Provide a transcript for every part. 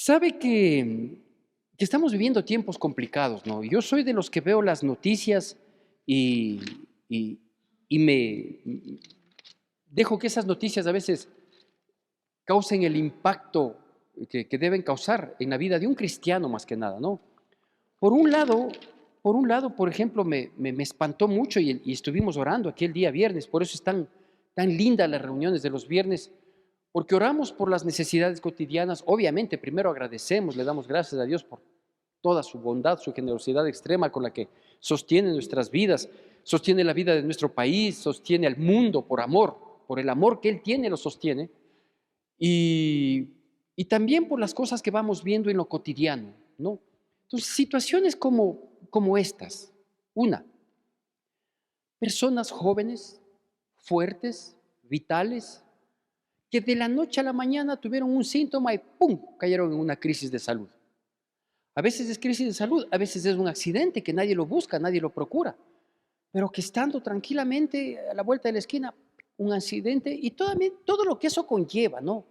Sabe que estamos viviendo tiempos complicados, ¿no? Yo soy de los que veo las noticias y, y- y me dejo que esas noticias a veces causen el impacto que deben causar en la vida de un cristiano más que nada, ¿no? Por un lado, por ejemplo, me espantó mucho y estuvimos orando aquel día viernes, por eso es tan lindas las reuniones de los viernes, porque oramos por las necesidades cotidianas. Obviamente, primero agradecemos, le damos gracias a Dios por toda su bondad, su generosidad extrema con la que sostiene nuestras vidas, sostiene la vida de nuestro país, sostiene al mundo por amor, por el amor que Él tiene, lo sostiene, y, y también por las cosas que vamos viendo en lo cotidiano, ¿no? Entonces, situaciones como estas. Una, personas jóvenes, fuertes, vitales, que de la noche a la mañana tuvieron un síntoma y ¡pum!, cayeron en una crisis de salud. A veces es crisis de salud, a veces es un accidente que nadie lo busca, nadie lo procura, pero que estando tranquilamente a la vuelta de la esquina, un accidente y todo lo que eso conlleva, ¿no?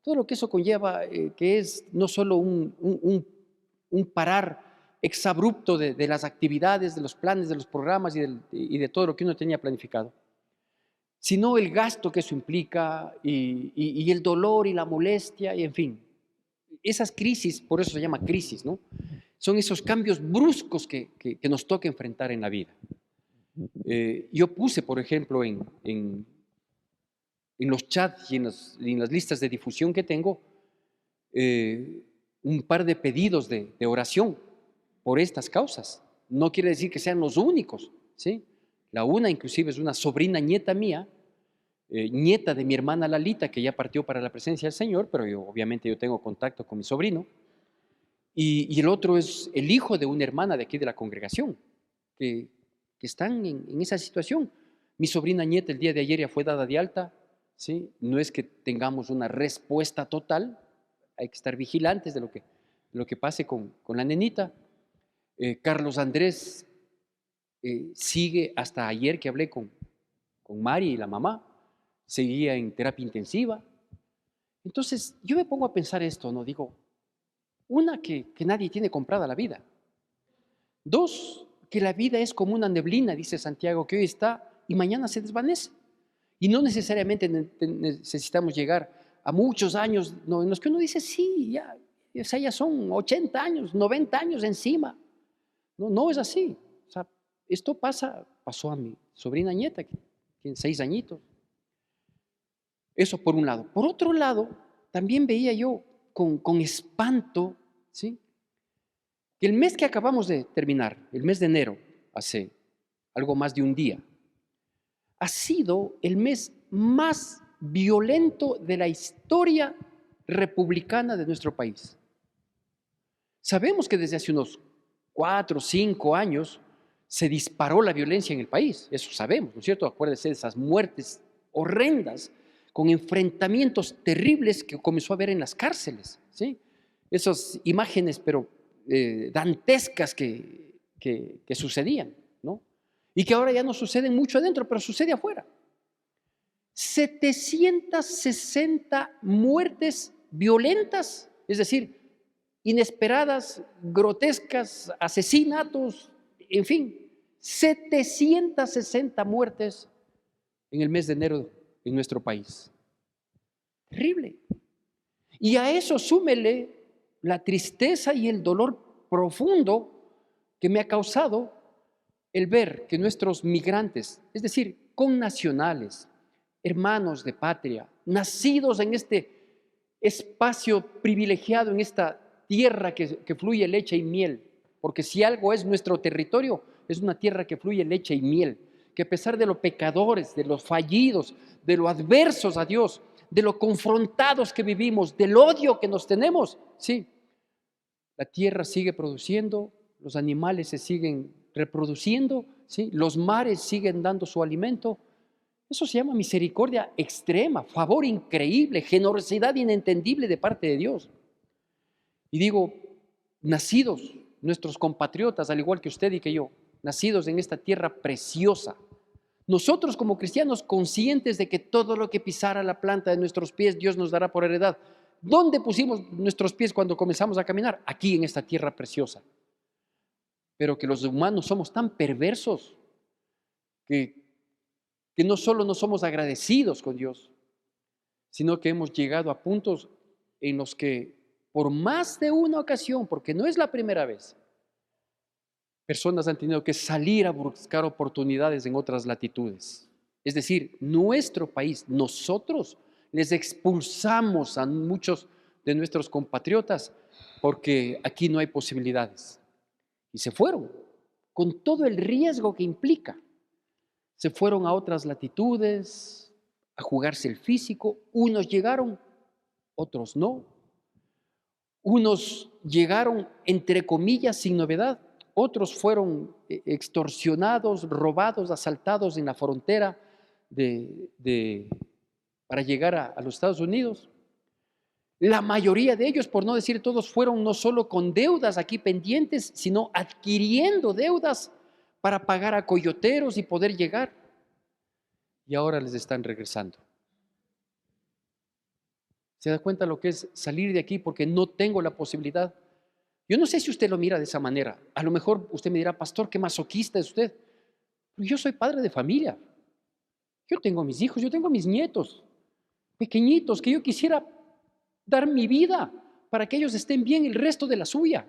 Todo lo que eso conlleva, que es no solo un parar exabrupto de las actividades, de los planes, de los programas y de todo lo que uno tenía planificado, sino el gasto que eso implica y el dolor y la molestia, y en fin, esas crisis, por eso se llama crisis, ¿no? Son esos cambios bruscos que nos toca enfrentar en la vida. Yo puse, por ejemplo, en los chats y en las listas de difusión que tengo, un par de pedidos de oración por estas causas. No quiere decir que sean los únicos, ¿sí? La una, inclusive, es una sobrina nieta mía, nieta de mi hermana Lalita, que ya partió para la presencia del Señor, pero obviamente yo tengo contacto con mi sobrino. Y el otro es el hijo de una hermana de aquí de la congregación, que, que están en esa situación. Mi sobrina nieta el día de ayer ya fue dada de alta, ¿sí? No es que tengamos una respuesta total, hay que estar vigilantes de lo que pase con la nenita. Carlos Andrés sigue hasta ayer que hablé con Mari y la mamá, seguía en terapia intensiva. Entonces yo me pongo a pensar esto, ¿no? Digo, una, que nadie tiene comprada la vida. Dos, que la vida es como una neblina, dice Santiago, que hoy está y mañana se desvanece. Y no necesariamente necesitamos llegar a muchos años, no, en los que uno dice, sí, ya, o sea, ya son 80 años, 90 años encima. No, no es así. O sea, esto pasó a mi sobrina nieta, que tiene 6 añitos. Eso por un lado. Por otro lado, también veía yo con espanto, ¿sí?, que el mes que acabamos de terminar, el mes de enero, hace algo más de un día, ha sido el mes más violento de la historia republicana de nuestro país. Sabemos que desde hace unos 4 o 5 años se disparó la violencia en el país, eso sabemos, ¿no es cierto? Acuérdense de esas muertes horrendas, con enfrentamientos terribles que comenzó a haber en las cárceles, ¿sí? Esas imágenes, pero dantescas que sucedían, ¿no? Y que ahora ya no suceden mucho adentro, pero sucede afuera. 760 muertes violentas, es decir, inesperadas, grotescas, asesinatos, en fin, 760 muertes en el mes de enero en nuestro país. Terrible. Y a eso súmele la tristeza y el dolor profundo que me ha causado el ver que nuestros migrantes, es decir, connacionales, hermanos de patria, nacidos en este espacio privilegiado, en esta tierra que fluye leche y miel, porque si algo es nuestro territorio, es una tierra que fluye leche y miel, que a pesar de los pecadores, de los fallidos, de lo adversos a Dios, de lo confrontados que vivimos, del odio que nos tenemos, sí, la tierra sigue produciendo, los animales se siguen reproduciendo, ¿sí?, los mares siguen dando su alimento. Eso se llama misericordia extrema, favor increíble, generosidad inentendible de parte de Dios. Y digo, nacidos, nuestros compatriotas, al igual que usted y que yo, nacidos en esta tierra preciosa, nosotros como cristianos conscientes de que todo lo que pisara la planta de nuestros pies Dios nos dará por heredad, ¿Dónde pusimos nuestros pies cuando comenzamos a caminar? Aquí, en esta tierra preciosa. Pero que los humanos somos tan perversos que, que no solo no somos agradecidos con Dios, sino que hemos llegado a puntos en los que por más de una ocasión, porque no es la primera vez, personas han tenido que salir a buscar oportunidades en otras latitudes. Es decir, nuestro país, nosotros les expulsamos a muchos de nuestros compatriotas porque aquí no hay posibilidades. Y se fueron, con todo el riesgo que implica. Se fueron a otras latitudes, a jugarse el físico. Unos llegaron, otros no. Unos llegaron, entre comillas, sin novedad. Otros fueron extorsionados, robados, asaltados en la frontera para llegar a los Estados Unidos. La mayoría de ellos, por no decir todos, fueron no solo con deudas aquí pendientes, sino adquiriendo deudas para pagar a coyoteros y poder llegar. Y ahora les están regresando. ¿Se da cuenta lo que es salir de aquí porque no tengo la posibilidad? Yo no sé si usted lo mira de esa manera. A lo mejor usted me dirá, pastor, qué masoquista es usted. Pero yo soy padre de familia. Yo tengo mis hijos, yo tengo mis nietos, pequeñitos, que yo quisiera dar mi vida para que ellos estén bien el resto de la suya.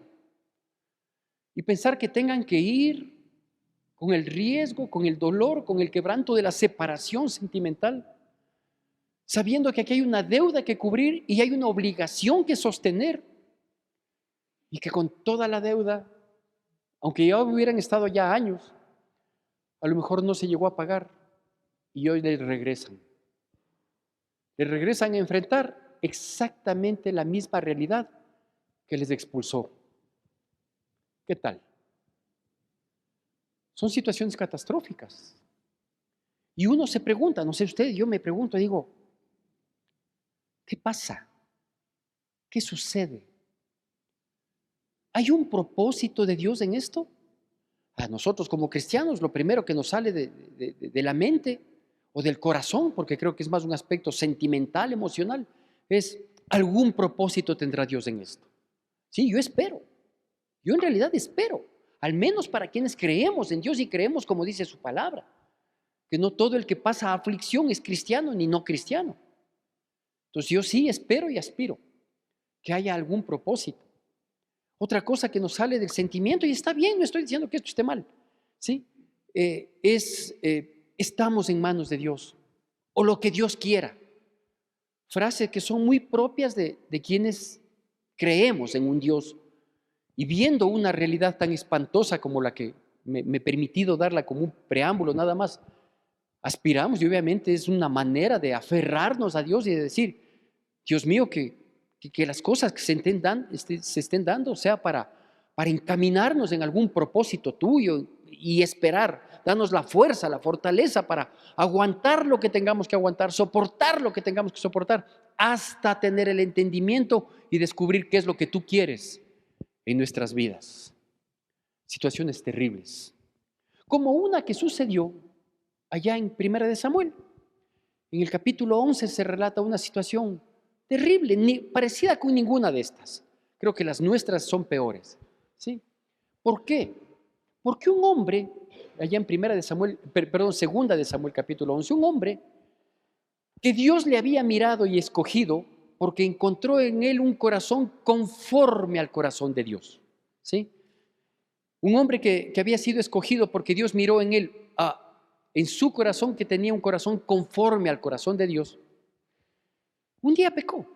Y pensar que tengan que ir con el riesgo, con el dolor, con el quebranto de la separación sentimental, sabiendo que aquí hay una deuda que cubrir y hay una obligación que sostener, y que con toda la deuda, aunque ya hubieran estado ya años, a lo mejor no se llegó a pagar y hoy les regresan. Les regresan a enfrentar exactamente la misma realidad que les expulsó. ¿Qué tal? Son situaciones catastróficas. Y uno se pregunta, no sé usted, yo me pregunto, digo, ¿qué pasa? ¿Qué sucede? ¿Hay un propósito de Dios en esto? A nosotros como cristianos, lo primero que nos sale de la mente o del corazón, porque creo que es más un aspecto sentimental, emocional, es algún propósito tendrá Dios en esto. Sí, yo espero. Yo en realidad espero, al menos para quienes creemos en Dios y creemos como dice su palabra, que no todo el que pasa aflicción es cristiano ni no cristiano. Entonces yo sí espero y aspiro que haya algún propósito. Otra cosa que nos sale del sentimiento, y está bien, no estoy diciendo que esto esté mal, ¿sí? Estamos en manos de Dios, o lo que Dios quiera. Frases que son muy propias de quienes creemos en un Dios. Y viendo una realidad tan espantosa como la que me he permitido darla como un preámbulo nada más, aspiramos, y obviamente es una manera de aferrarnos a Dios y de decir, Dios mío, que las cosas que se estén dando sea para encaminarnos en algún propósito tuyo y esperar, danos la fuerza, la fortaleza para aguantar lo que tengamos que aguantar, soportar lo que tengamos que soportar, hasta tener el entendimiento y descubrir qué es lo que tú quieres en nuestras vidas. Situaciones terribles, como una que sucedió allá en Primera de Samuel. En el capítulo 11 se relata una situación terrible, parecida con ninguna de estas. Creo que las nuestras son peores, ¿sí? ¿Por qué? Porque un hombre, allá en Segunda de Samuel capítulo 11, un hombre que Dios le había mirado y escogido porque encontró en él un corazón conforme al corazón de Dios, ¿sí? Un hombre que había sido escogido porque Dios miró en él, en su corazón, que tenía un corazón conforme al corazón de Dios. Un día pecó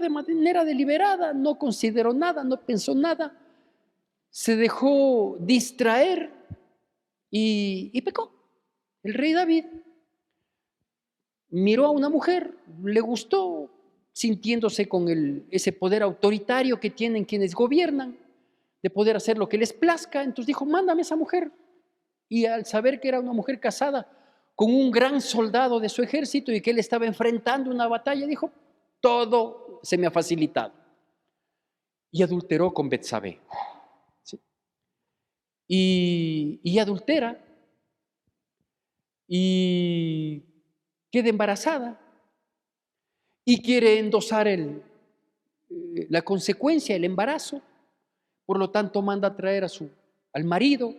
de manera deliberada, no consideró nada, no pensó nada, se dejó distraer y pecó. El rey David miró a una mujer, le gustó, sintiéndose con ese poder autoritario que tienen quienes gobiernan, de poder hacer lo que les plazca. Entonces dijo, mándame esa mujer. Y al saber que era una mujer casada con un gran soldado de su ejército y que él estaba enfrentando una batalla, dijo, todo se me ha facilitado. Y adulteró con Betsabé. ¿Sí? Y adultera y queda embarazada. y quiere endosar la consecuencia, el embarazo. Por lo tanto, manda a traer al marido.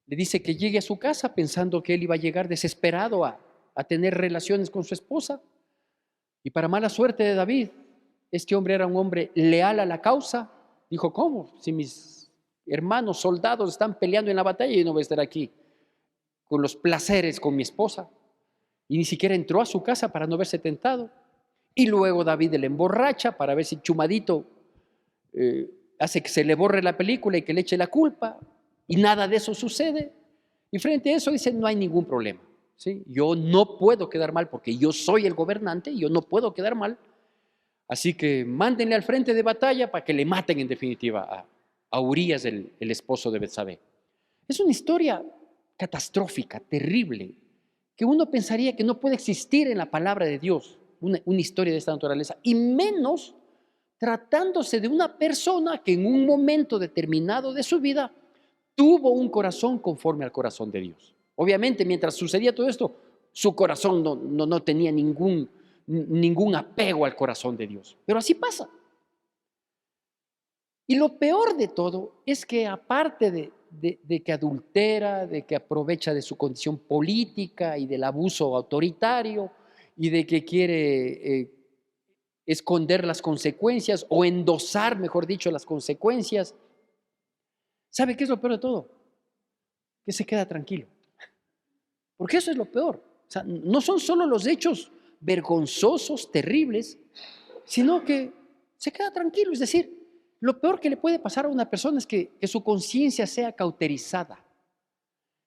Le dice que llegue a su casa pensando que él iba a llegar desesperado a tener relaciones con su esposa. Y para mala suerte de David, este hombre era un hombre leal a la causa. Dijo, ¿cómo? Si mis hermanos soldados están peleando en la batalla, yo no voy a estar aquí con los placeres con mi esposa. Y ni siquiera entró a su casa para no verse tentado. Y luego David le emborracha para ver si Chumadito hace que se le borre la película y que le eche la culpa. Y nada de eso sucede. Y frente a eso dice, no hay ningún problema. ¿Sí? Yo no puedo quedar mal porque yo soy el gobernante, yo no puedo quedar mal. Así que mándenle al frente de batalla para que le maten en definitiva a Urías, el esposo de Betsabé. Es una historia catastrófica, terrible, que uno pensaría que no puede existir en la palabra de Dios, una historia de esta naturaleza, y menos tratándose de una persona que en un momento determinado de su vida tuvo un corazón conforme al corazón de Dios. Obviamente, mientras sucedía todo esto, su corazón no tenía ningún apego al corazón de Dios. Pero así pasa. Y lo peor de todo es que aparte de que adultera, de que aprovecha de su condición política y del abuso autoritario y de que quiere esconder las consecuencias o endosar, mejor dicho, las consecuencias, ¿sabe qué es lo peor de todo? Que se queda tranquilo. Porque eso es lo peor. O sea, no son solo los hechos vergonzosos, terribles, sino que se queda tranquilo. Es decir, lo peor que le puede pasar a una persona es que su conciencia sea cauterizada.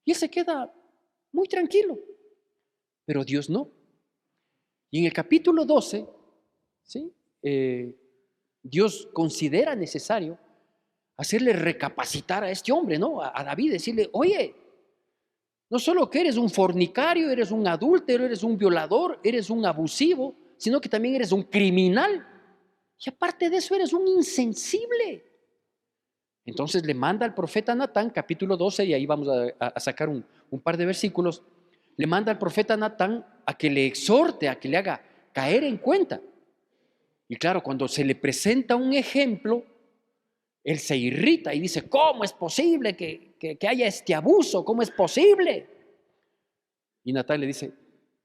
Y él se queda muy tranquilo. Pero Dios no. Y en el capítulo 12, ¿sí? Dios considera necesario hacerle recapacitar a este hombre, ¿no? A David, decirle, oye, no solo que eres un fornicario, eres un adúltero, eres un violador, eres un abusivo, sino que también eres un criminal. Y aparte de eso, eres un insensible. Entonces le manda al profeta Natán, capítulo 12, y ahí vamos a sacar un par de versículos. Le manda al profeta Natán a que le exhorte, a que le haga caer en cuenta. Y claro, cuando se le presenta un ejemplo, él se irrita y dice, ¿cómo es posible que haya este abuso? ¿Cómo es posible? Y Natán le dice,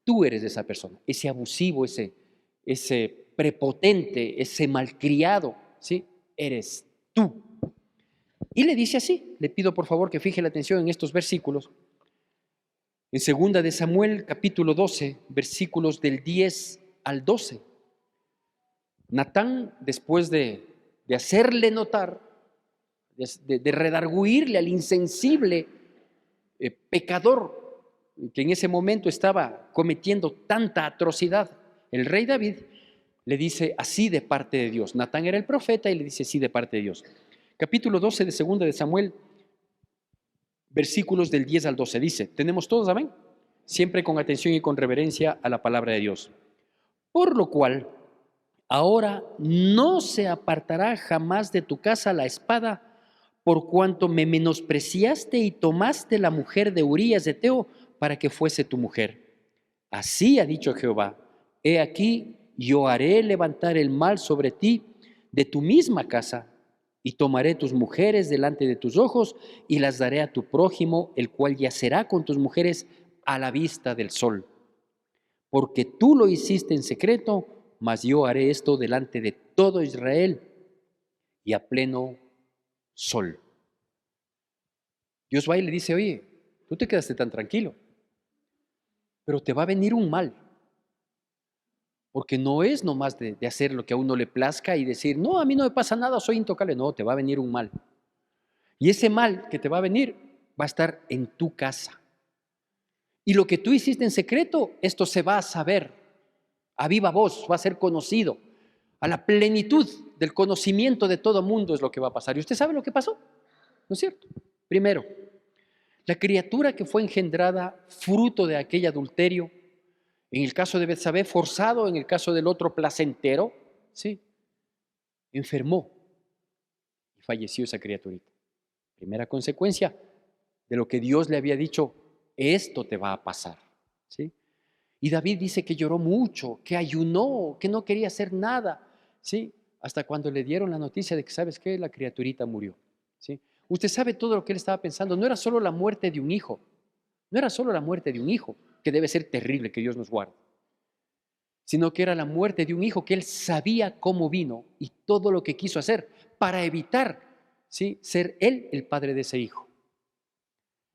tú eres esa persona, ese abusivo, ese prepotente, ese malcriado, ¿sí? Eres tú. Y le dice así, le pido por favor que fije la atención en estos versículos. En 2 de Samuel, capítulo 12, versículos del 10 al 12. Natán, después de hacerle notar, de redarguirle al insensible pecador que en ese momento estaba cometiendo tanta atrocidad, el rey David le dice así de parte de Dios. Natán era el profeta y le dice así de parte de Dios. Capítulo 12 de 2 de Samuel, versículos del 10 al 12. Dice, ¿tenemos todos, amén? Siempre con atención y con reverencia a la palabra de Dios. Por lo cual, ahora no se apartará jamás de tu casa la espada, por cuanto me menospreciaste y tomaste la mujer de Urías de Eteo para que fuese tu mujer. Así ha dicho Jehová, he aquí, yo haré levantar el mal sobre ti de tu misma casa, y tomaré tus mujeres delante de tus ojos, y las daré a tu prójimo, el cual yacerá con tus mujeres a la vista del sol. Porque tú lo hiciste en secreto, mas yo haré esto delante de todo Israel y a pleno sol. Dios va y le dice, oye, tú te quedaste tan tranquilo, pero te va a venir un mal. Porque no es nomás de hacer lo que a uno le plazca y decir, no, a mí no me pasa nada, soy intocable. No, te va a venir un mal. Y ese mal que te va a venir va a estar en tu casa. Y lo que tú hiciste en secreto, esto se va a saber. A viva voz, va a ser conocido. A la plenitud del conocimiento de todo mundo es lo que va a pasar. ¿Y usted sabe lo que pasó? ¿No es cierto? Primero, la criatura que fue engendrada fruto de aquel adulterio, en el caso de Betsabé forzado, en el caso del otro placentero, sí, enfermó y falleció esa criaturita. Primera consecuencia de lo que Dios le había dicho, esto te va a pasar, ¿sí? Y David dice que lloró mucho, que ayunó, que no quería hacer nada, ¿sí? Hasta cuando le dieron la noticia de que, ¿sabes qué? La criaturita murió, ¿sí? Usted sabe todo lo que él estaba pensando. No era solo la muerte de un hijo, no era solo la muerte de un hijo, que debe ser terrible, que Dios nos guarde, sino que era la muerte de un hijo que él sabía cómo vino y todo lo que quiso hacer para evitar, ¿sí?, ser él el padre de ese hijo.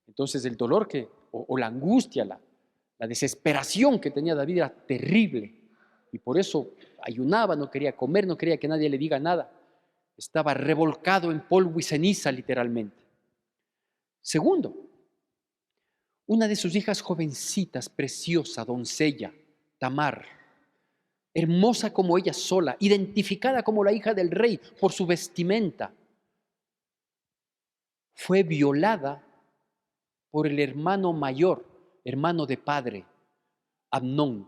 Entonces el dolor o la angustia, la desesperación que tenía David era terrible, y por eso ayunaba, no quería comer, no quería que nadie le diga nada. Estaba revolcado en polvo y ceniza, literalmente. Segundo, una de sus hijas jovencitas, preciosa, doncella, Tamar, hermosa como ella sola, identificada como la hija del rey por su vestimenta, fue violada por el hermano mayor, hermano de padre, Amnón.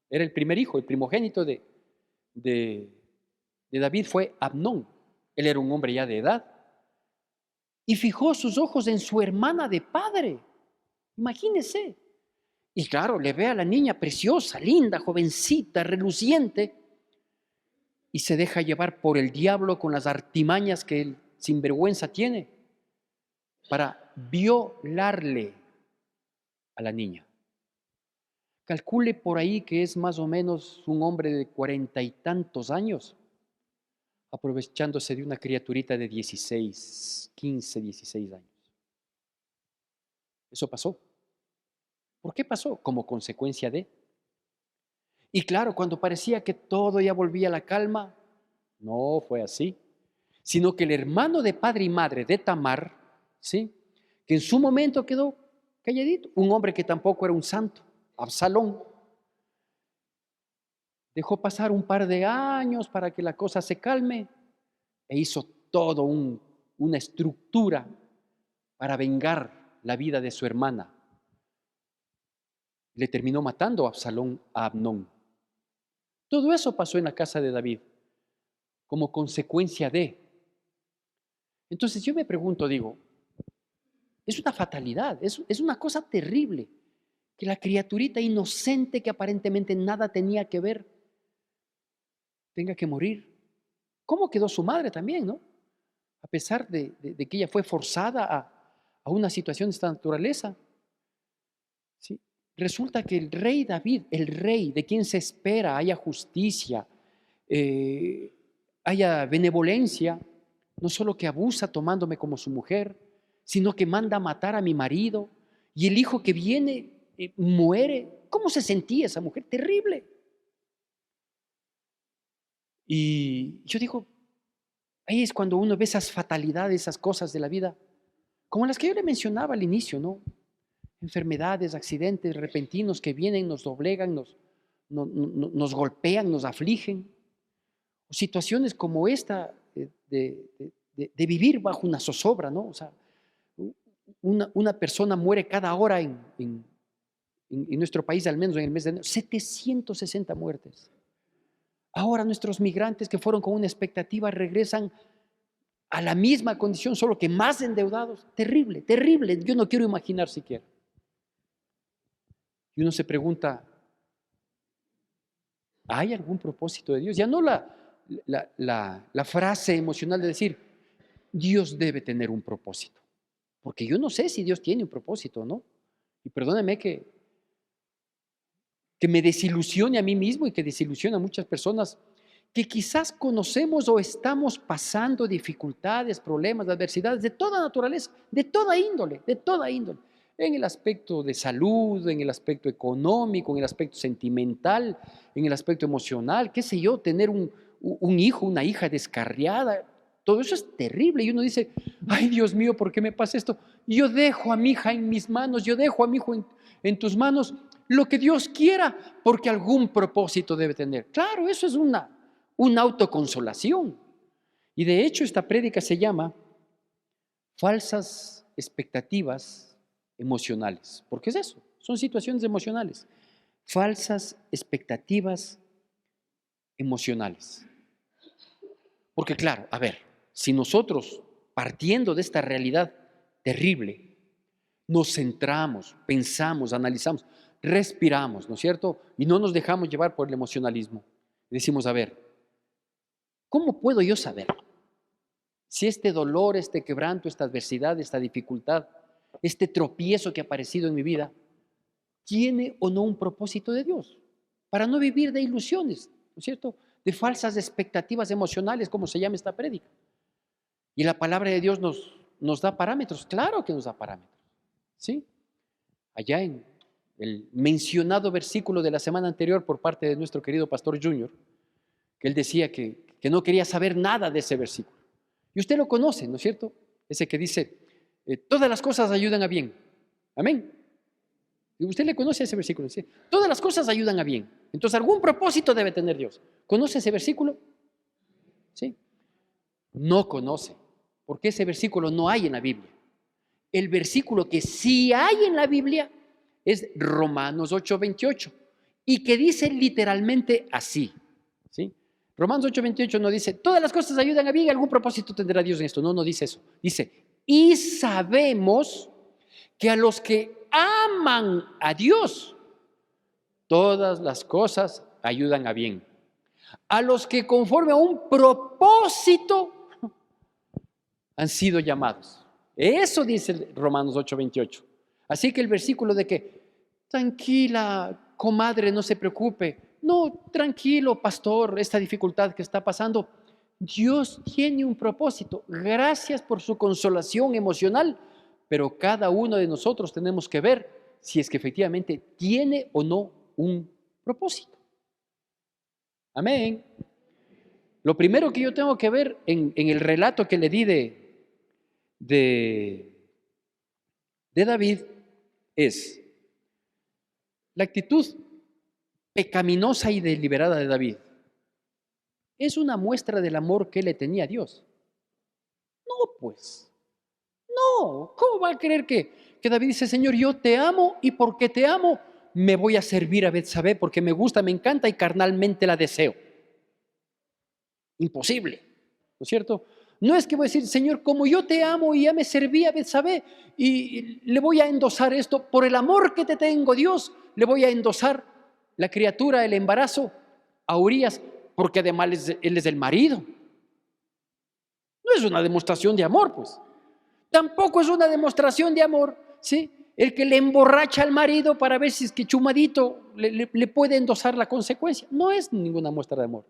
Era el primer hijo, el primogénito de, de David fue Amnón. Él era un hombre ya de edad y fijó sus ojos en su hermana de padre. Imagínese. Y claro, le ve a la niña preciosa, linda, jovencita, reluciente, y se deja llevar por el diablo con las artimañas que el sinvergüenza tiene para violarle a la niña. Calcule por ahí que es más o menos un hombre de 40 y tantos años, aprovechándose de una criaturita de 16, 15, 16 años. Eso pasó. ¿Por qué pasó? Como consecuencia de. Y claro, cuando parecía que todo ya volvía a la calma, no fue así, sino que el hermano de padre y madre de Tamar, ¿sí?, que en su momento quedó calladito, un hombre que tampoco era un santo, Absalón, dejó pasar un par de años para que la cosa se calme e hizo todo una estructura para vengar la vida de su hermana. Le terminó matando a Absalón a Amnón. Todo eso pasó en la casa de David como consecuencia de. Entonces yo me pregunto, digo, es una fatalidad, es una cosa terrible que la criaturita inocente que aparentemente nada tenía que ver tenga que morir. ¿Cómo quedó su madre también, no? A pesar de que ella fue forzada a una situación de esta naturaleza. ¿Sí? Resulta que el rey David, el rey de quien se espera haya justicia, eh, haya benevolencia, no solo que abusa tomándome como su mujer, sino que manda a matar a mi marido, y el hijo que viene muere. ¿Cómo se sentía esa mujer? Terrible. Y yo digo, ahí es cuando uno ve esas fatalidades, esas cosas de la vida, como las que yo le mencionaba al inicio, ¿no? Enfermedades, accidentes repentinos que vienen, nos doblegan, nos golpean, nos afligen. Situaciones como esta de vivir bajo una zozobra, ¿no? O sea, una persona muere cada hora en nuestro país, al menos en el mes de enero, 760 muertes. Ahora nuestros migrantes que fueron con una expectativa regresan a la misma condición, solo que más endeudados. Terrible, terrible. Yo no quiero imaginar siquiera. Y uno se pregunta, ¿hay algún propósito de Dios? Ya no la frase emocional de decir, Dios debe tener un propósito. Porque yo no sé si Dios tiene un propósito, ¿no? Y perdóneme que me desilusione a mí mismo y que desilusione a muchas personas que quizás conocemos o estamos pasando dificultades, problemas, adversidades de toda naturaleza, de toda índole, en el aspecto de salud, en el aspecto económico, en el aspecto sentimental, en el aspecto emocional, qué sé yo, tener un hijo, una hija descarriada, todo eso es terrible. Y uno dice, ay Dios mío, ¿por qué me pasa esto? Yo dejo a mi hija en mis manos, yo dejo a mi hijo en tus manos, lo que Dios quiera, porque algún propósito debe tener. Claro, eso es una autoconsolación. Y de hecho esta prédica se llama falsas expectativas emocionales. ¿Por qué es eso? Son situaciones emocionales. Falsas expectativas emocionales. Porque claro, a ver, si nosotros, partiendo de esta realidad terrible, nos centramos, pensamos, analizamos, respiramos, ¿no es cierto? Y no nos dejamos llevar por el emocionalismo. Decimos, a ver, ¿cómo puedo yo saber si este dolor, este quebranto, esta adversidad, esta dificultad, este tropiezo que ha aparecido en mi vida, tiene o no un propósito de Dios? Para no vivir de ilusiones, ¿no es cierto? De falsas expectativas emocionales, como se llama esta prédica. Y la palabra de Dios nos da parámetros, claro que nos da parámetros, ¿sí? Allá en el mencionado versículo de la semana anterior por parte de nuestro querido pastor Junior, que él decía que no quería saber nada de ese versículo. Y usted lo conoce, ¿no es cierto? Ese que dice, todas las cosas ayudan a bien. Amén. Y usted le conoce ese versículo, ¿sí? Todas las cosas ayudan a bien. Entonces algún propósito debe tener Dios. ¿Conoce ese versículo? Sí. No conoce, porque ese versículo no hay en la Biblia. El versículo que sí hay en la Biblia es Romanos 8:28 y que dice literalmente así, ¿sí? Romanos 8:28 no dice, todas las cosas ayudan a bien, algún propósito tendrá Dios en esto. No, no dice eso. Dice, y sabemos que a los que aman a Dios, todas las cosas ayudan a bien. A los que conforme a un propósito han sido llamados. Eso dice Romanos 8:28. Así que el versículo de que, tranquila, comadre, no se preocupe. No, tranquilo, pastor, esta dificultad que está pasando. Dios tiene un propósito. Gracias por su consolación emocional, pero cada uno de nosotros tenemos que ver si es que efectivamente tiene o no un propósito. Amén. Lo primero que yo tengo que ver en el relato que le di de David es la actitud pecaminosa y deliberada de David. Es una muestra del amor que él le tenía a Dios. No, pues. No, ¿cómo va a creer que David dice, Señor, yo te amo y porque te amo me voy a servir a Betsabé porque me gusta, me encanta y carnalmente la deseo? Imposible, ¿no es cierto? No es que voy a decir, Señor, como yo te amo y ya me serví a Betsabé y le voy a endosar esto, por el amor que te tengo, Dios, le voy a endosar la criatura, el embarazo a Urías, porque además él es el marido. No es una demostración de amor, pues. Tampoco es una demostración de amor, ¿sí? El que le emborracha al marido para ver si es que chumadito le puede endosar la consecuencia. No es ninguna muestra de amor.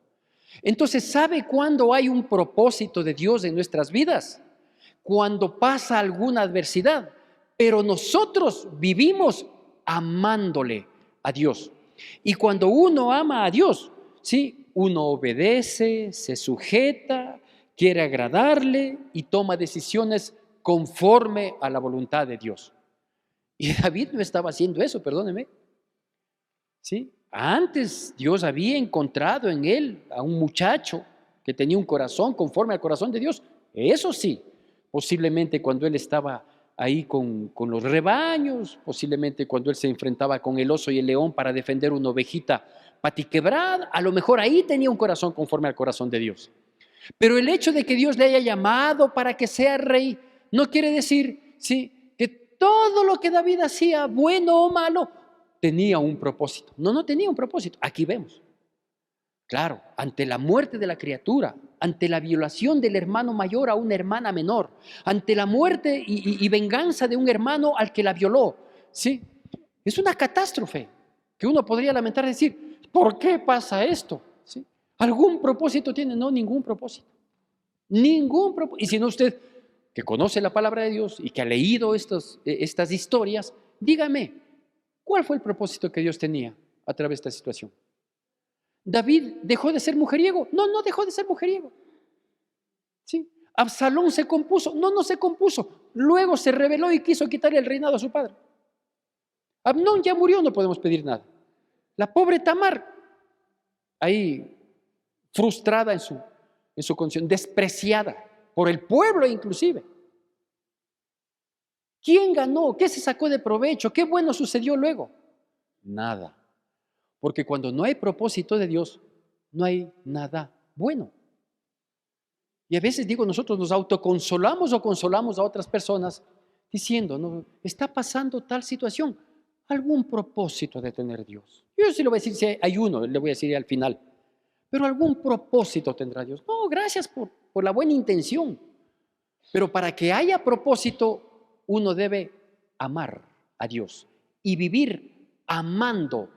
Entonces, ¿sabe cuándo hay un propósito de Dios en nuestras vidas? Cuando pasa alguna adversidad, pero nosotros vivimos amándole a Dios. Y cuando uno ama a Dios, ¿sí? Uno obedece, se sujeta, quiere agradarle y toma decisiones conforme a la voluntad de Dios. Y David no estaba haciendo eso, perdóneme. ¿Sí? Antes Dios había encontrado en él a un muchacho que tenía un corazón conforme al corazón de Dios. Eso sí, posiblemente cuando él estaba ahí con los rebaños, posiblemente cuando él se enfrentaba con el oso y el león para defender una ovejita patiquebrada, a lo mejor ahí tenía un corazón conforme al corazón de Dios. Pero el hecho de que Dios le haya llamado para que sea rey no quiere decir, ¿sí?, que todo lo que David hacía, bueno o malo, tenía un propósito. No, no tenía un propósito. Aquí vemos. Claro, ante la muerte de la criatura, ante la violación del hermano mayor a una hermana menor, ante la muerte y venganza de un hermano al que la violó, ¿sí? Es una catástrofe que uno podría lamentar y decir, ¿por qué pasa esto? ¿Sí? ¿Algún propósito tiene? No, ningún propósito. Ningún propósito. Y si no, usted que conoce la palabra de Dios y que ha leído estas historias, dígame, ¿cuál fue el propósito que Dios tenía a través de esta situación? ¿David dejó de ser mujeriego? No, no dejó de ser mujeriego. ¿Sí? ¿Absalón se compuso? No, no se compuso. Luego se rebeló y quiso quitarle el reinado a su padre. Amnón ya murió, no podemos pedir nada. La pobre Tamar, ahí frustrada en su condición, despreciada por el pueblo inclusive. ¿Quién ganó? ¿Qué se sacó de provecho? ¿Qué bueno sucedió luego? Nada. Porque cuando no hay propósito de Dios, no hay nada bueno. Y a veces digo, nosotros nos autoconsolamos o consolamos a otras personas diciendo, no, está pasando tal situación. algún propósito de tener Dios. Yo sí le voy a decir, si hay uno, le voy a decir al final, pero algún propósito tendrá Dios. No, gracias por la buena intención. Pero para que haya propósito, uno debe amar a Dios y vivir amando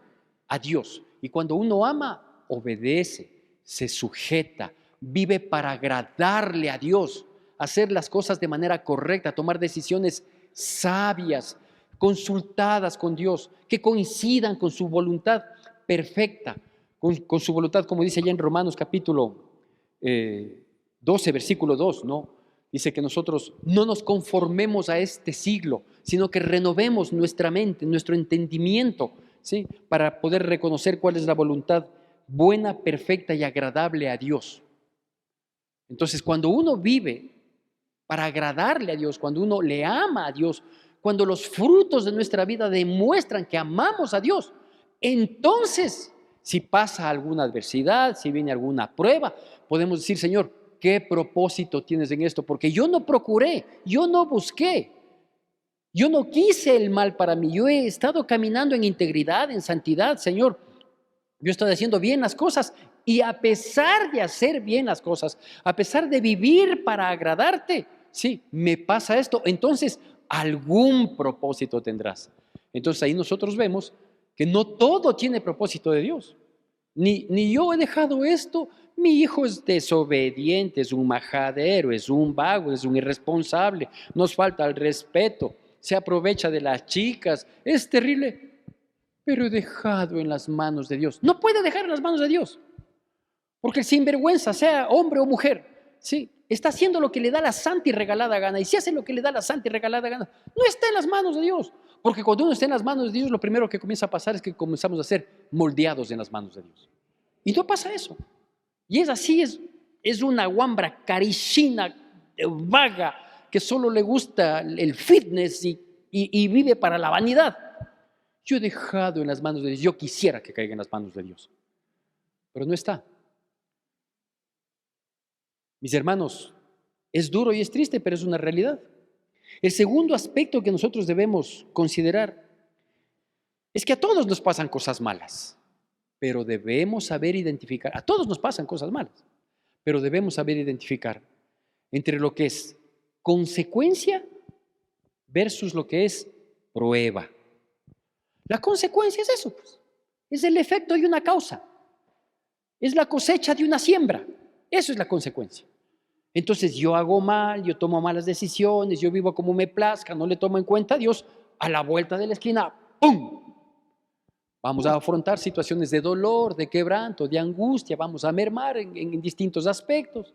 a Dios. Y cuando uno ama, obedece, se sujeta, vive para agradarle a Dios, hacer las cosas de manera correcta, tomar decisiones sabias, consultadas con Dios, que coincidan con su voluntad perfecta, con su voluntad, como dice allá en Romanos capítulo 12, versículo 2, ¿no? Dice que nosotros no nos conformemos a este siglo, sino que renovemos nuestra mente, nuestro entendimiento, ¿sí? Para poder reconocer cuál es la voluntad buena, perfecta y agradable a Dios. Entonces, cuando uno vive para agradarle a Dios, cuando uno le ama a Dios, cuando los frutos de nuestra vida demuestran que amamos a Dios, entonces, si pasa alguna adversidad, si viene alguna prueba, podemos decir, Señor, ¿qué propósito tienes en esto? Porque yo no procuré, yo no busqué, yo no quise el mal para mí, yo he estado caminando en integridad, en santidad, Señor. Yo estoy haciendo bien las cosas y a pesar de hacer bien las cosas, a pesar de vivir para agradarte, sí, me pasa esto, entonces algún propósito tendrás. Entonces ahí nosotros vemos que no todo tiene propósito de Dios. Ni yo he dejado esto, mi hijo es desobediente, es un majadero, es un vago, es un irresponsable, nos falta el respeto, se aprovecha de las chicas, es terrible, pero he dejado en las manos de Dios. No puede dejar en las manos de Dios, porque el sinvergüenza, sea hombre o mujer, sí, está haciendo lo que le da la santa y regalada gana, y si hace lo que le da la santa y regalada gana, no está en las manos de Dios, porque cuando uno está en las manos de Dios, lo primero que comienza a pasar es que comenzamos a ser moldeados en las manos de Dios. Y no pasa eso. Y es así, es una guambra carichina, vaga, que solo le gusta el fitness y vive para la vanidad. Yo he dejado en las manos de Dios, yo quisiera que caiga en las manos de Dios, pero no está. Mis hermanos, es duro y es triste, pero es una realidad. El segundo aspecto que nosotros debemos considerar es que a todos nos pasan cosas malas, pero debemos saber identificar, a todos nos pasan cosas malas, pero debemos saber identificar entre lo que es consecuencia versus lo que es prueba. La consecuencia es eso, pues. Es el efecto de una causa. Es la cosecha de una siembra. Eso es la consecuencia. Entonces yo hago mal, yo tomo malas decisiones, yo vivo como me plazca, no le tomo en cuenta a Dios. A la vuelta de la esquina, ¡pum! Vamos a afrontar situaciones de dolor, de quebranto, de angustia, vamos a mermar en distintos aspectos.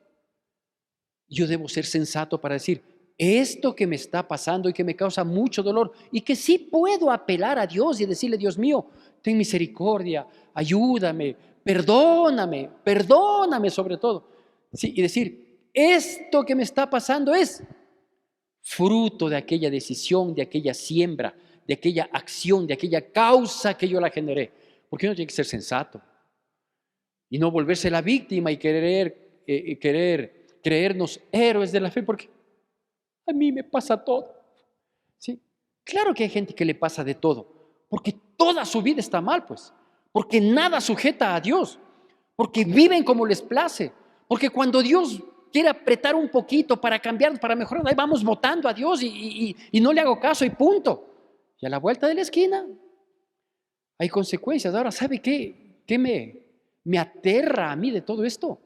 Yo debo ser sensato para decir, esto que me está pasando y que me causa mucho dolor y que sí puedo apelar a Dios y decirle, Dios mío, ten misericordia, ayúdame, perdóname sobre todo. Sí, y decir, esto que me está pasando es fruto de aquella decisión, de aquella siembra, de aquella acción, de aquella causa que yo la generé. Porque uno tiene que ser sensato y no volverse la víctima y querer creernos héroes de la fe, porque a mí me pasa todo. ¿Sí? Claro que hay gente que le pasa de todo, porque toda su vida está mal, pues, porque nada sujeta a Dios, porque viven como les place, porque cuando Dios quiere apretar un poquito para cambiar, para mejorar, ahí vamos votando a Dios y no le hago caso y punto. Y a la vuelta de la esquina hay consecuencias. Ahora, ¿sabe qué me aterra a mí de todo esto?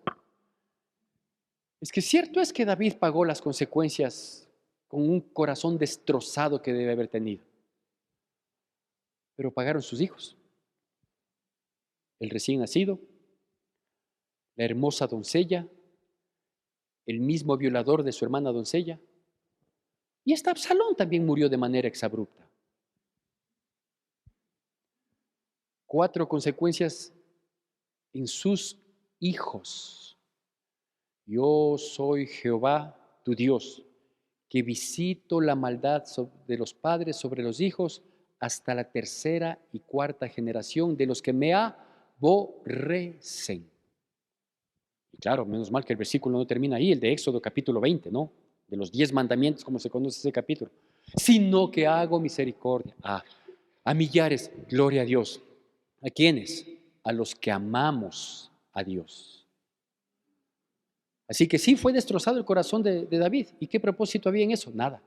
Es que cierto es que David pagó las consecuencias con un corazón destrozado que debe haber tenido. Pero pagaron sus hijos. El recién nacido, la hermosa doncella, el mismo violador de su hermana doncella. Y hasta Absalón también murió de manera exabrupta. 4 consecuencias en sus hijos. Yo soy Jehová, tu Dios, que visito la maldad de los padres sobre los hijos hasta la 3ª y 4ª generación de los que me aborrecen. Y claro, menos mal que el versículo no termina ahí, el de Éxodo capítulo 20, ¿no? De los 10 mandamientos, como se conoce ese capítulo. Sino que hago misericordia. a millares, gloria a Dios. ¿A quiénes? A los que amamos a Dios. Así que sí fue destrozado el corazón de David. ¿Y qué propósito había en eso? Nada,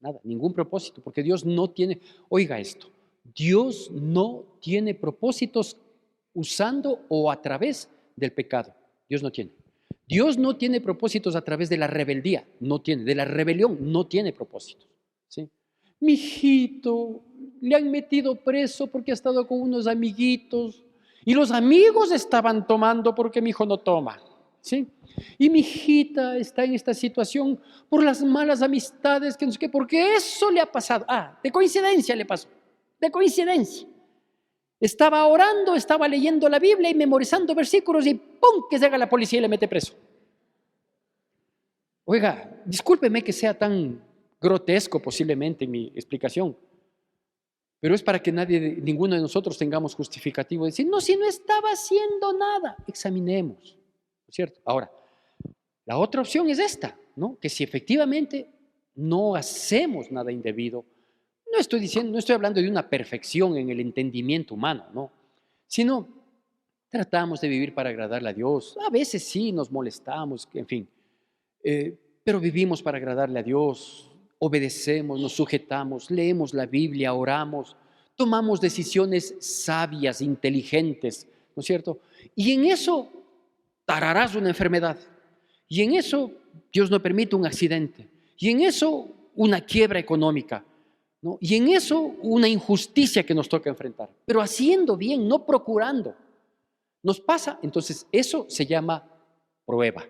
nada, ningún propósito, porque Dios no tiene, oiga esto, Dios no tiene propósitos usando o a través del pecado. Dios no tiene. Dios no tiene propósitos a través de la rebeldía, no tiene, de la rebelión, no tiene propósitos. ¿Sí? Mi hijito, le han metido preso porque ha estado con unos amiguitos y los amigos estaban tomando porque mi hijo no toma. ¿Sí? Y mi hijita está en esta situación por las malas amistades, que no sé qué, porque eso le ha pasado. Ah, de coincidencia le pasó, de coincidencia. Estaba orando, estaba leyendo la Biblia y memorizando versículos y ¡pum!, que llega la policía y le mete preso. Oiga, discúlpeme que sea tan grotesco posiblemente mi explicación, pero es para que ninguno de nosotros tengamos justificativo de decir, no, si no estaba haciendo nada, examinemos, ¿no es cierto? Ahora, la otra opción es esta, ¿no? Que si efectivamente no hacemos nada indebido, no estoy hablando de una perfección en el entendimiento humano, ¿no? Sino tratamos de vivir para agradarle a Dios. A veces sí nos molestamos, en fin, pero vivimos para agradarle a Dios, obedecemos, nos sujetamos, leemos la Biblia, oramos, tomamos decisiones sabias, inteligentes, ¿no es cierto? Y en eso tararás una enfermedad, y en eso Dios no permite un accidente, y en eso una quiebra económica, ¿no? Y en eso una injusticia que nos toca enfrentar, pero haciendo bien, no procurando. Nos pasa, entonces eso se llama prueba.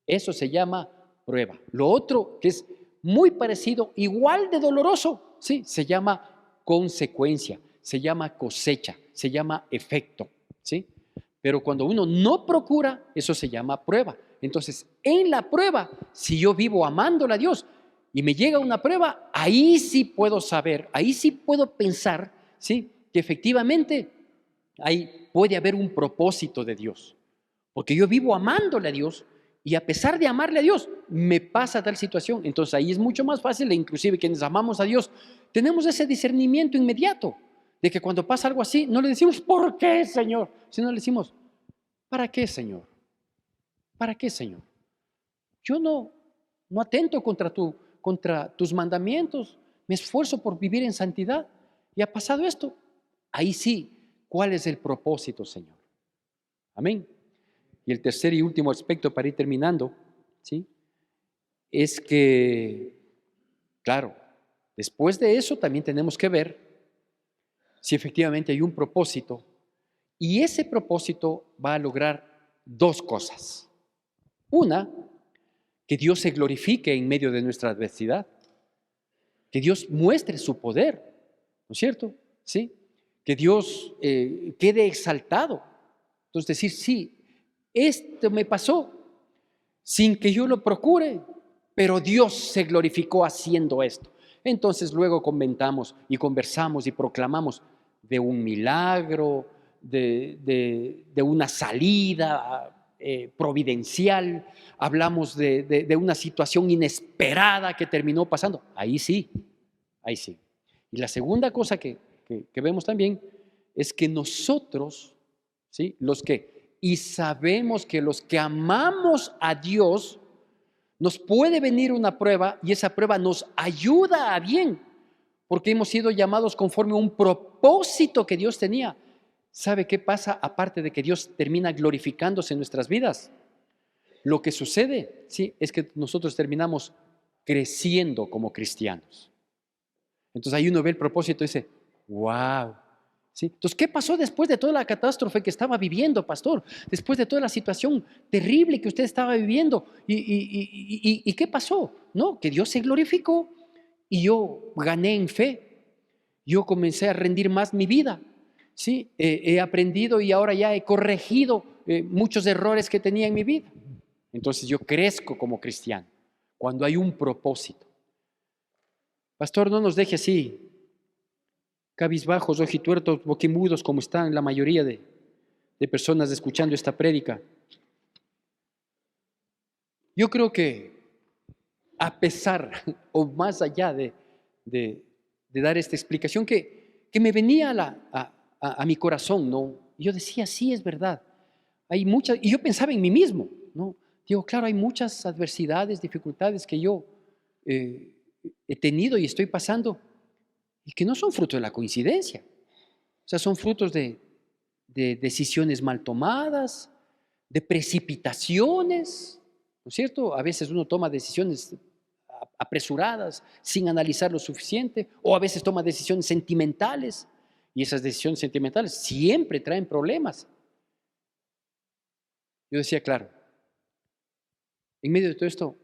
Eso se llama prueba. Lo otro, que es muy parecido, igual de doloroso, ¿sí? Se llama consecuencia, se llama cosecha, se llama efecto, ¿sí? Pero cuando uno no procura, eso se llama prueba. Entonces, en la prueba, si yo vivo amándola a Dios y me llega una prueba, ahí sí puedo saber, ahí sí puedo pensar, ¿sí? Que efectivamente ahí puede haber un propósito de Dios. Porque yo vivo amándole a Dios y a pesar de amarle a Dios, me pasa tal situación. Entonces ahí es mucho más fácil, e inclusive quienes amamos a Dios, tenemos ese discernimiento inmediato de que cuando pasa algo así, no le decimos, ¿por qué, Señor? Sino le decimos, ¿para qué, Señor? ¿Para qué, Señor? Yo no atento contra tus mandamientos, me esfuerzo por vivir en santidad y ha pasado esto. Ahí sí, ¿cuál es el propósito, Señor? Amén. Y el tercer y último aspecto para ir terminando, ¿sí? Es que, claro, después de eso también tenemos que ver si efectivamente hay un propósito y ese propósito va a lograr dos cosas. Una, que Dios se glorifique en medio de nuestra adversidad, que Dios muestre su poder, ¿no es cierto? ¿Sí? Que Dios quede exaltado. Entonces decir, sí, esto me pasó sin que yo lo procure, pero Dios se glorificó haciendo esto. Entonces luego comentamos y conversamos y proclamamos de un milagro, de una salida providencial, hablamos de una situación inesperada que terminó pasando. Ahí sí, ahí sí. Y la segunda cosa que vemos también es que nosotros, ¿sí? Y sabemos que los que amamos a Dios, nos puede venir una prueba y esa prueba nos ayuda a bien, porque hemos sido llamados conforme a un propósito que Dios tenía. ¿Sabe qué pasa aparte de que Dios termina glorificándose en nuestras vidas? Lo que sucede, sí, es que nosotros terminamos creciendo como cristianos. Entonces ahí uno ve el propósito y dice, wow. ¿Sí? Entonces, ¿qué pasó después de toda la catástrofe que estaba viviendo, pastor? Después de toda la situación terrible que usted estaba viviendo. ¿Y qué pasó? No, que Dios se glorificó y yo gané en fe. Yo comencé a rendir más mi vida. ¿Sí? He aprendido y ahora ya he corregido muchos errores que tenía en mi vida. Entonces yo crezco como cristiano cuando hay un propósito. Pastor, no nos deje así, cabizbajos, ojituertos, boquimudos, como están la mayoría de personas escuchando esta prédica. Yo creo que a pesar o más allá de de dar esta explicación que me venía a mi corazón, ¿no? Y yo decía, sí, es verdad. Hay muchas, y yo pensaba en mí mismo, ¿no? Digo, claro, hay muchas adversidades, dificultades que yo he tenido y estoy pasando y que no son fruto de la coincidencia. O sea, son frutos de decisiones mal tomadas, de precipitaciones, ¿no es cierto? A veces uno toma decisiones apresuradas, sin analizar lo suficiente, o a veces toma decisiones sentimentales, y esas decisiones sentimentales siempre traen problemas. Yo decía, claro, en medio de todo esto,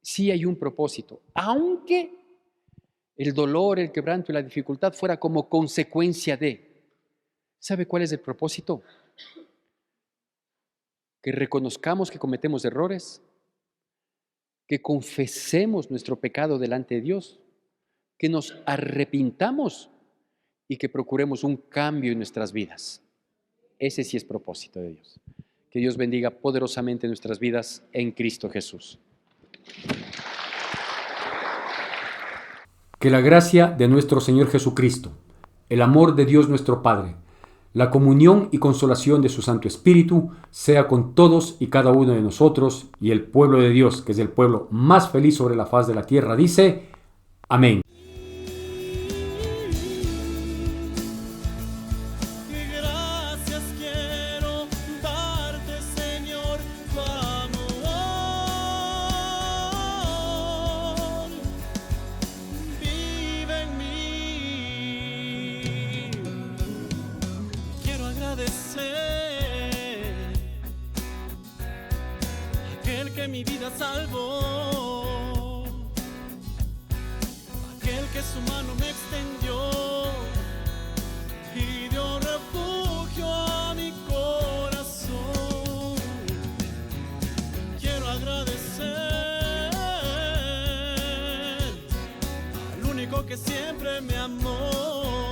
sí hay un propósito, aunque el dolor, el quebranto y la dificultad fuera como consecuencia de. ¿Sabe cuál es el propósito? Que reconozcamos que cometemos errores, que confesemos nuestro pecado delante de Dios, que nos arrepintamos y que procuremos un cambio en nuestras vidas. Ese sí es propósito de Dios. Que Dios bendiga poderosamente nuestras vidas en Cristo Jesús. Que la gracia de nuestro Señor Jesucristo, el amor de Dios nuestro Padre, la comunión y consolación de su Santo Espíritu sea con todos y cada uno de nosotros, y el pueblo de Dios, que es el pueblo más feliz sobre la faz de la tierra, dice: amén. Aquel que mi vida salvó, aquel que su mano me extendió y dio refugio a mi corazón. Quiero agradecer al único que siempre me amó.